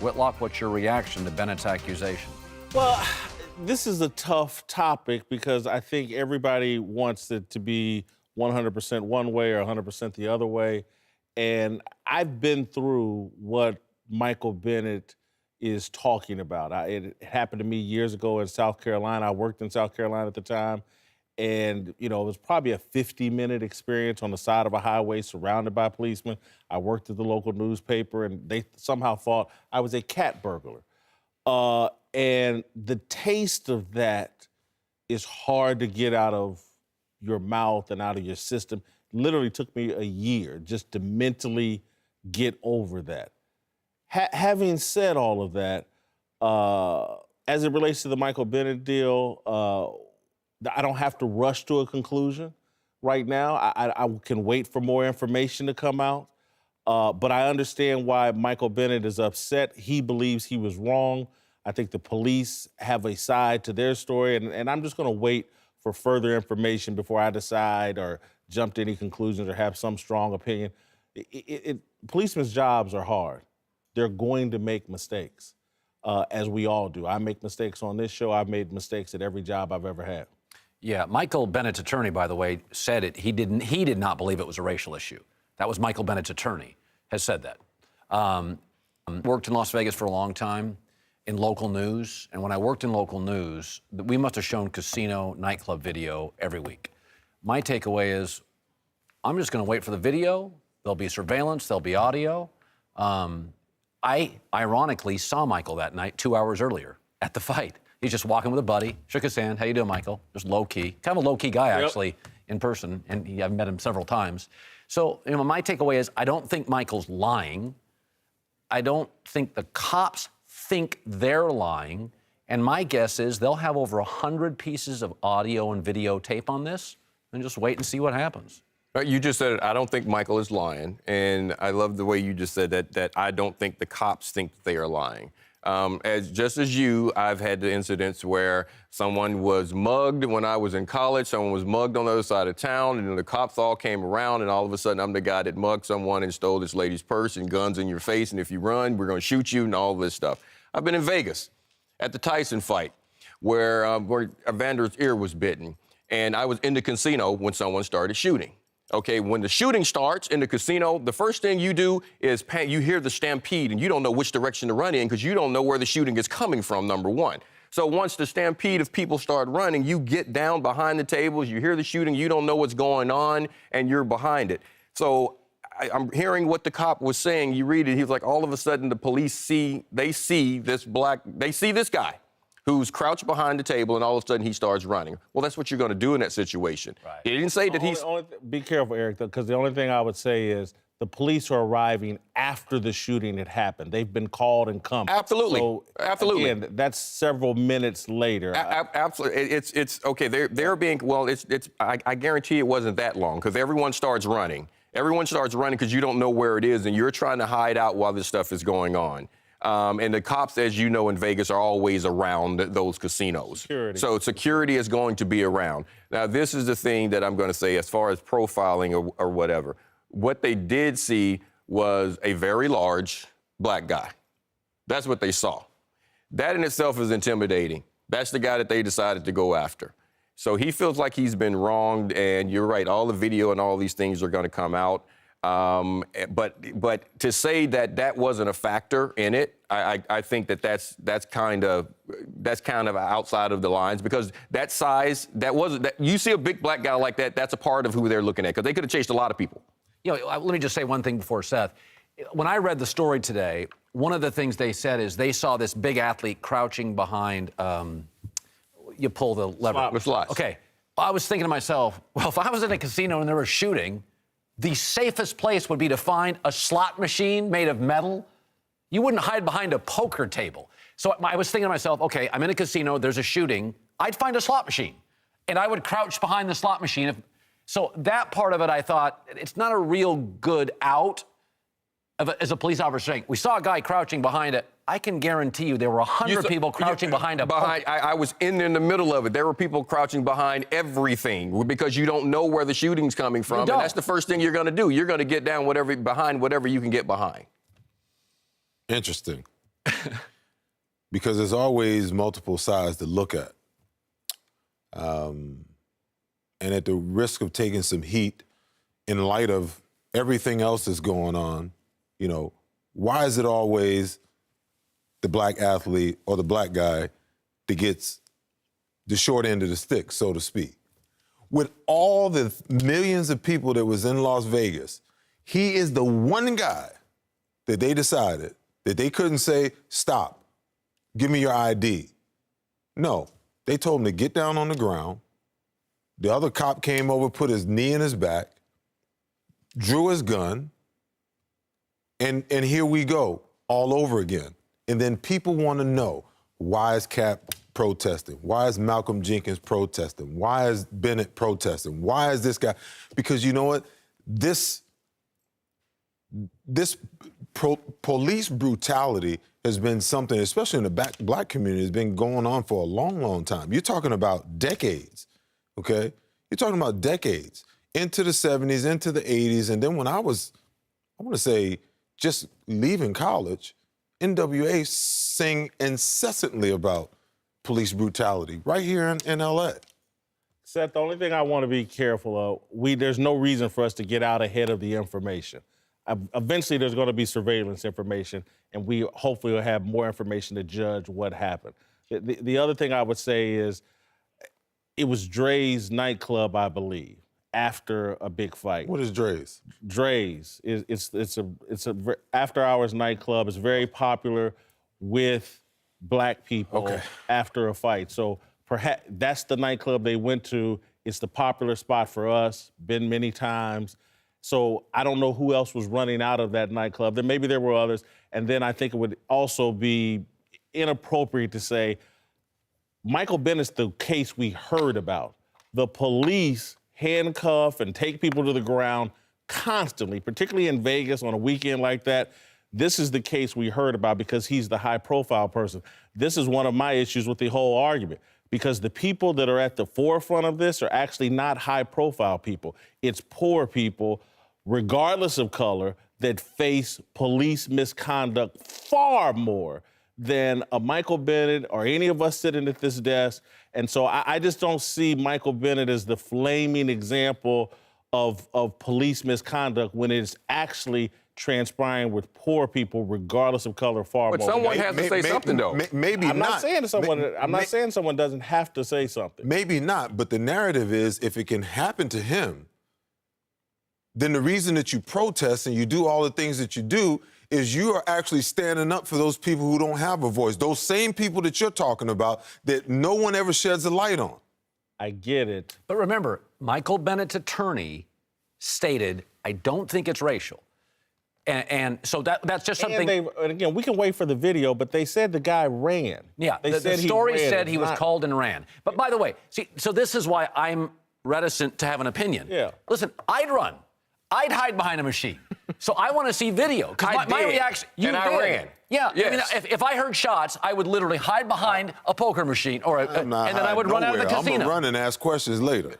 Whitlock, what's your reaction to Bennett's accusation? Well, this is a tough topic because I think everybody wants it to be 100% one way or 100% the other way. And I've been through what Michael Bennett is talking about. It happened to me years ago in South Carolina. I worked in South Carolina at the time. And, it was probably a 50-minute experience on the side of a highway surrounded by policemen. I worked at the local newspaper, and they somehow thought I was a cat burglar. And the taste of that is hard to get out of your mouth and out of your system. Literally took me a year just to mentally get over that. Having said all of that, as it relates to the Michael Bennett deal, I don't have to rush to a conclusion right now. I can wait for more information to come out. But I understand why Michael Bennett is upset. He believes he was wrong. I think the police have a side to their story, and I'm just going to wait for further information before I decide or jump to any conclusions or have some strong opinion. Policemen's jobs are hard. They're going to make mistakes, as we all do. I make mistakes on this show. I've made mistakes at every job I've ever had. Yeah, Michael Bennett's attorney, by the way, said it. He did not believe it was a racial issue. That was Michael Bennett's attorney has said that. Worked in Las Vegas for a long time in local news, and when I worked in local news, we must have shown casino nightclub video every week. My takeaway is, I'm just going to wait for the video. There'll be surveillance. There'll be audio. I ironically saw Michael that night 2 hours earlier at the fight. He's just walking with a buddy, shook his hand. How you doing, Michael? Just low-key. Kind of a low-key guy, actually, in person, and I've met him several times. So, my takeaway is I don't think Michael's lying. I don't think the cops think they're lying. And my guess is they'll have over 100 pieces of audio and videotape on this, and just wait and see what happens. You just said it. I don't think Michael is lying. And I love the way you just said that I don't think the cops think they are lying. Just as you, I've had the incidents where someone was mugged when I was in college, someone was mugged on the other side of town, and then the cops all came around, and all of a sudden I'm the guy that mugged someone and stole this lady's purse and guns in your face, and if you run, we're going to shoot you and all this stuff. I've been in Vegas at the Tyson fight where Evander's ear was bitten, and I was in the casino when someone started shooting. Okay, when the shooting starts in the casino, the first thing you do is you hear the stampede, and you don't know which direction to run in because you don't know where the shooting is coming from, number one. So once the stampede of people start running, you get down behind the tables, you hear the shooting, you don't know what's going on, and you're behind it. So I'm hearing what the cop was saying. You read it, he was like, all of a sudden the police see this guy who's crouched behind the table, and all of a sudden he starts running. Well, that's what you're going to do in that situation. Right. He didn't say that he's... Be careful, Eric, because the only thing I would say is the police are arriving after the shooting had happened. They've been called and come. Absolutely. So, absolutely. Again, that's several minutes later. Absolutely. It's okay. They're being... Well, I guarantee it wasn't that long, because everyone starts running. Everyone starts running because you don't know where it is, and you're trying to hide out while this stuff is going on. And the cops, as you know, in Vegas are always around those casinos. Security. So security is going to be around. Now, this is the thing that I'm going to say as far as profiling or whatever. What they did see was a very large black guy. That's what they saw. That in itself is intimidating. That's the guy that they decided to go after. So he feels like he's been wronged, and you're right, all the video and all these things are going to come out. But to say that wasn't a factor in it, I think that's kind of outside of the lines, because that size, you see a big black guy like that, that's a part of who they're looking at, because they could have chased a lot of people. Let me just say one thing before Seth. When I read the story today, one of the things they said is they saw this big athlete crouching behind, you pull the lever. The slots. Okay. I was thinking to myself, well, if I was in a casino and there was shooting, the safest place would be to find a slot machine made of metal. You wouldn't hide behind a poker table. So I was thinking to myself, okay, I'm in a casino, there's a shooting. I'd find a slot machine, and I would crouch behind the slot machine. So that part of it, I thought, it's not a real good out as a police officer saying, we saw a guy crouching behind it. I can guarantee you there were 100 people crouching behind a poker. I was in the middle of it. There were people crouching behind everything because you don't know where the shooting's coming from. And that's the first thing you're going to do. You're going to get down behind whatever you can get behind. Interesting. because there's always multiple sides to look at. And at the risk of taking some heat, in light of everything else that's going on, you know, why is it always the black athlete or the black guy that gets the short end of the stick, so to speak? With all the millions of people that was in Las Vegas, he is the one guy that they decided that they couldn't say, stop, give me your ID. No, they told him to get down on the ground. The other cop came over, put his knee in his back, drew his gun, and here we go, all over again. And then people want to know, why is Cap protesting? Why is Malcolm Jenkins protesting? Why is Bennett protesting? Why is this guy? Because you know what? This police brutality has been something, especially in the black community, has been going on for a long, long time. You're talking about decades, okay? You're talking about decades, into the 70s, into the 80s, and then when I want to say, just leaving college, NWA sang incessantly about police brutality right here in LA. Seth, the only thing I want to be careful of, there's no reason for us to get out ahead of the information. Eventually, there's going to be surveillance information, and we hopefully will have more information to judge what happened. The other thing I would say is, it was Dre's nightclub, I believe, after a big fight. What is Dre's? Dre's it's a after-hours nightclub. It's very popular with black people after a fight. So perhaps that's the nightclub they went to. It's the popular spot for us, been many times. So I don't know who else was running out of that nightclub. Then maybe there were others. And then I think it would also be inappropriate to say, Michael Bennett's the case we heard about. The police handcuff and take people to the ground constantly, particularly in Vegas on a weekend like that. This is the case we heard about because he's the high-profile person. This is one of my issues with the whole argument, because the people that are at the forefront of this are actually not high-profile people. It's poor people, regardless of color, that face police misconduct far more than a Michael Bennett or any of us sitting at this desk. And so I just don't see Michael Bennett as the flaming example of police misconduct when it's actually transpiring with poor people, regardless of color, far more. But someone has to say something, though. Maybe I'm not saying someone. I'm not may- saying someone doesn't have to say something. Maybe not, but the narrative is, if it can happen to him, then the reason that you protest and you do all the things that you do is you are actually standing up for those people who don't have a voice, those same people that you're talking about that no one ever sheds a light on. I get it. But remember, Michael Bennett's attorney stated, I don't think it's racial. And so that's just something. And again, we can wait for the video, but they said the guy ran. Yeah, they the story said he was not called and ran. But by the way, see, so this is why I'm reticent to have an opinion. Yeah. Listen, I'd run. I'd hide behind a machine. So I want to see video. Because my reaction, you and did. I ran. Yeah, Yes. I mean, if I heard shots, I would literally hide behind a poker machine, and then I would run out of the casino. I'm gonna run and ask questions later.